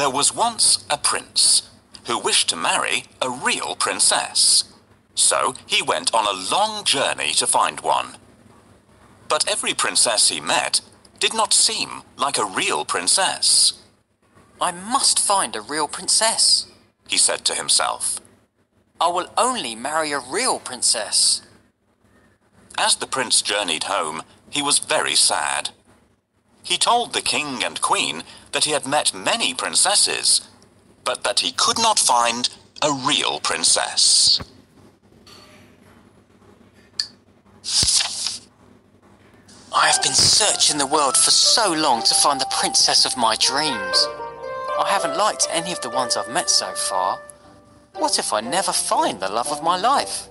There was once a prince who wished to marry a real princess. So he went on a long journey to find one. But every princess he met did not seem like a real princess. I must find a real princess, he said to himself. I will only marry a real princess. As the prince journeyed home, he was very sad. He told the king and queen that he had met many princesses, but that he could not find a real princess. I have been searching the world for so long to find the princess of my dreams. I haven't liked any of the ones I've met so far. What if I never find the love of my life?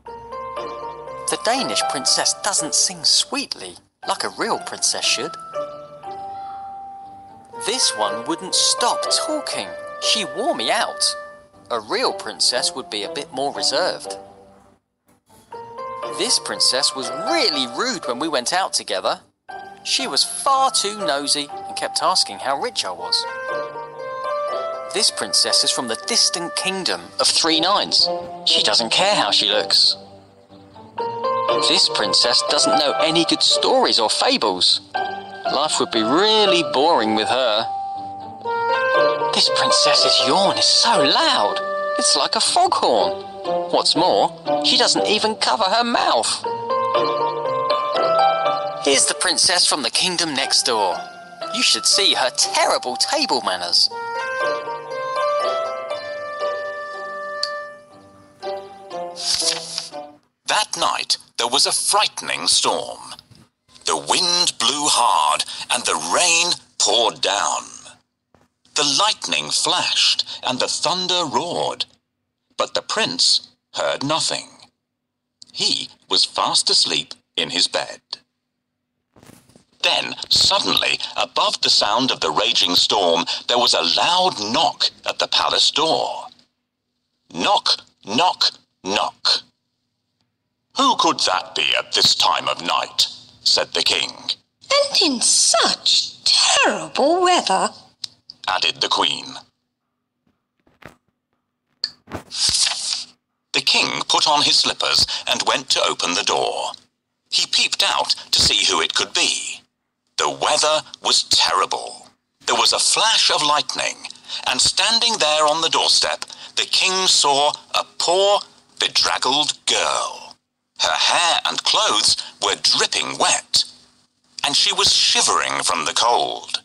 The Danish princess doesn't sing sweetly like a real princess should. This one wouldn't stop talking. She wore me out. A real princess would be a bit more reserved. This princess was really rude when we went out together. She was far too nosy and kept asking how rich I was. This princess is from the distant kingdom of 3 Nines. She doesn't care how she looks. This princess doesn't know any good stories or fables. Life would be really boring with her. This princess's yawn is so loud. It's like a foghorn. What's more, she doesn't even cover her mouth. Here's the princess from the kingdom next door. You should see her terrible table manners. That night, there was a frightening storm. The wind blew hard and the rain poured down. The lightning flashed and the thunder roared. But the prince heard nothing. He was fast asleep in his bed. Then, suddenly, above the sound of the raging storm, there was a loud knock at the palace door. Knock, knock, knock. "Who could that be at this time of night?" said the king. "And in such terrible weather," added the queen. The king put on his slippers and went to open the door. He peeped out to see who it could be. The weather was terrible. There was a flash of lightning, and standing there on the doorstep, the king saw a poor, bedraggled girl. Her hair and clothes were dripping wet, and she was shivering from the cold.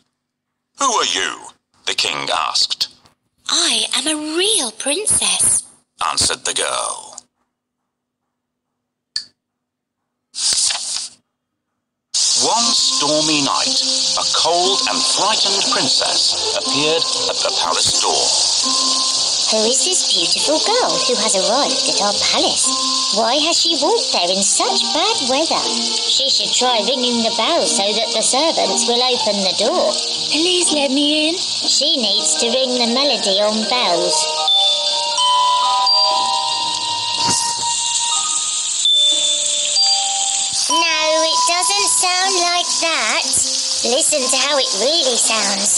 "Who are you?" the king asked. "I am a real princess," answered the girl. One stormy night, a cold and frightened princess appeared at the palace door. "Who is this beautiful girl who has arrived at our palace? Why has she walked there in such bad weather? She should try ringing the bell so that the servants will open the door. Please let me in." She needs to ring the melody on bells. No, it doesn't sound like that. Listen to how it really sounds.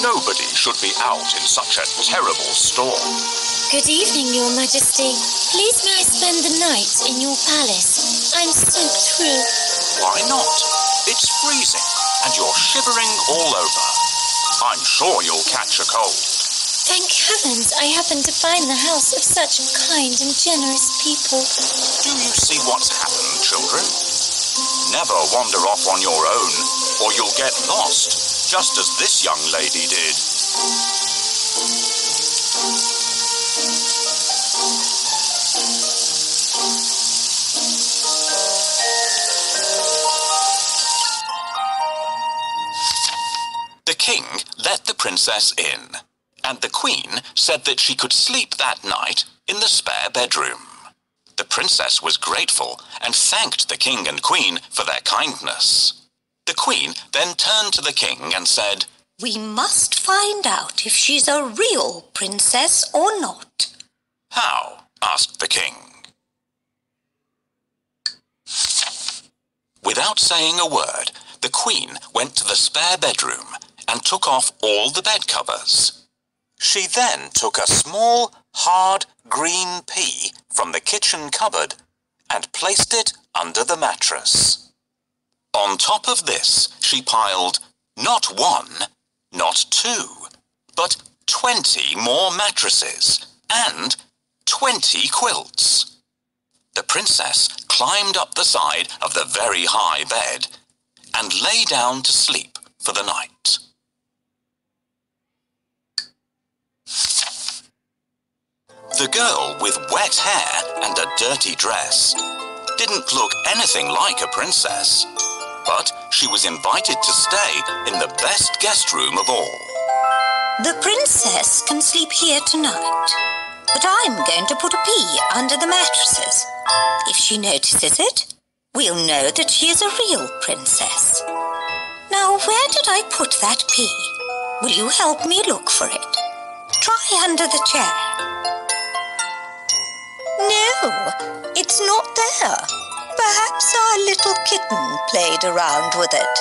Nobody should be out in such a terrible storm. Good evening, Your Majesty. Please may I spend the night in your palace? I'm soaked through. Why not? It's freezing and you're shivering all over. I'm sure you'll catch a cold. Thank heavens I happened to find the house of such kind and generous people. Do you see what's happened, children? Never wander off on your own, or you'll get lost, just as this young lady did. The king let the princess in, and the queen said that she could sleep that night in the spare bedroom. The princess was grateful and thanked the king and queen for their kindness. The queen then turned to the king and said, "We must find out if she's a real princess or not." "How?" asked the king. Without saying a word, the Queen went to the spare bedroom and took off all the bed covers. She then took a small, hard, green pea from the kitchen cupboard and placed it under the mattress. On top of this, she piled not one, not two, but 20 more mattresses and 20 quilts. The princess climbed up the side of the very high bed and lay down to sleep for the night. The girl with wet hair and a dirty dress didn't look anything like a princess, but she was invited to stay in the best guest room of all. The princess can sleep here tonight, but I'm going to put a pea under the mattresses. If she notices it, we'll know that she is a real princess. Now, where did I put that pea? Will you help me look for it? Try under the chair. No, it's not there. Perhaps our little kitten played around with it.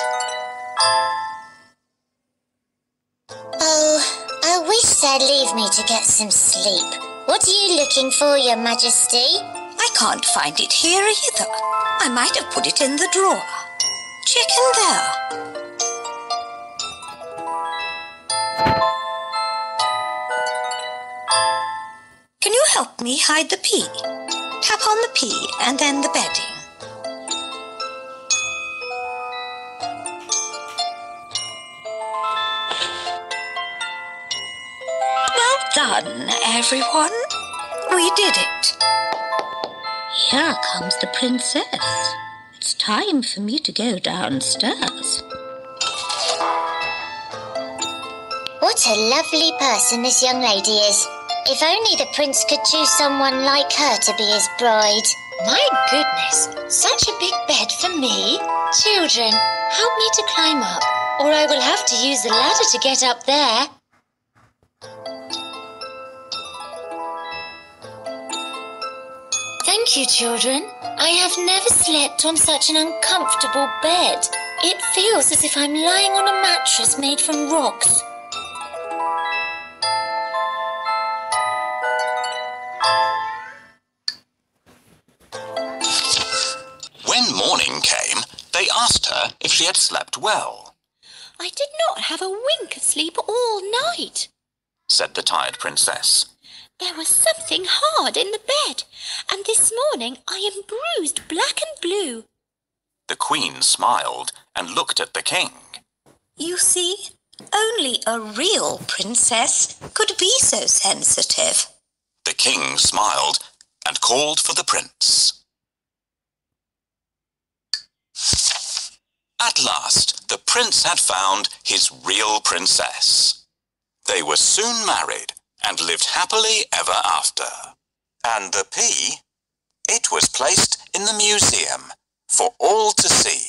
Oh, I wish they'd leave me to get some sleep. What are you looking for, Your Majesty? I can't find it here either. I might have put it in the drawer. Check in there. Can you help me hide the pea? Tap on the pea and then the bedding. Well done, everyone. We did it. Here comes the princess. It's time for me to go downstairs. What a lovely person this young lady is. If only the prince could choose someone like her to be his bride. My goodness, such a big bed for me. Children, help me to climb up, or I will have to use the ladder to get up there. Thank you, children. I have never slept on such an uncomfortable bed. It feels as if I'm lying on a mattress made from rocks. When morning came, they asked her if she had slept well. I did not have a wink of sleep all night, said the tired princess. There was something hard in the bed, and this morning I am bruised black and blue. The Queen smiled and looked at the King. You see, only a real princess could be so sensitive. The King smiled and called for the prince. At last, the prince had found his real princess. They were soon married and lived happily ever after. And the pea, it was placed in the museum for all to see.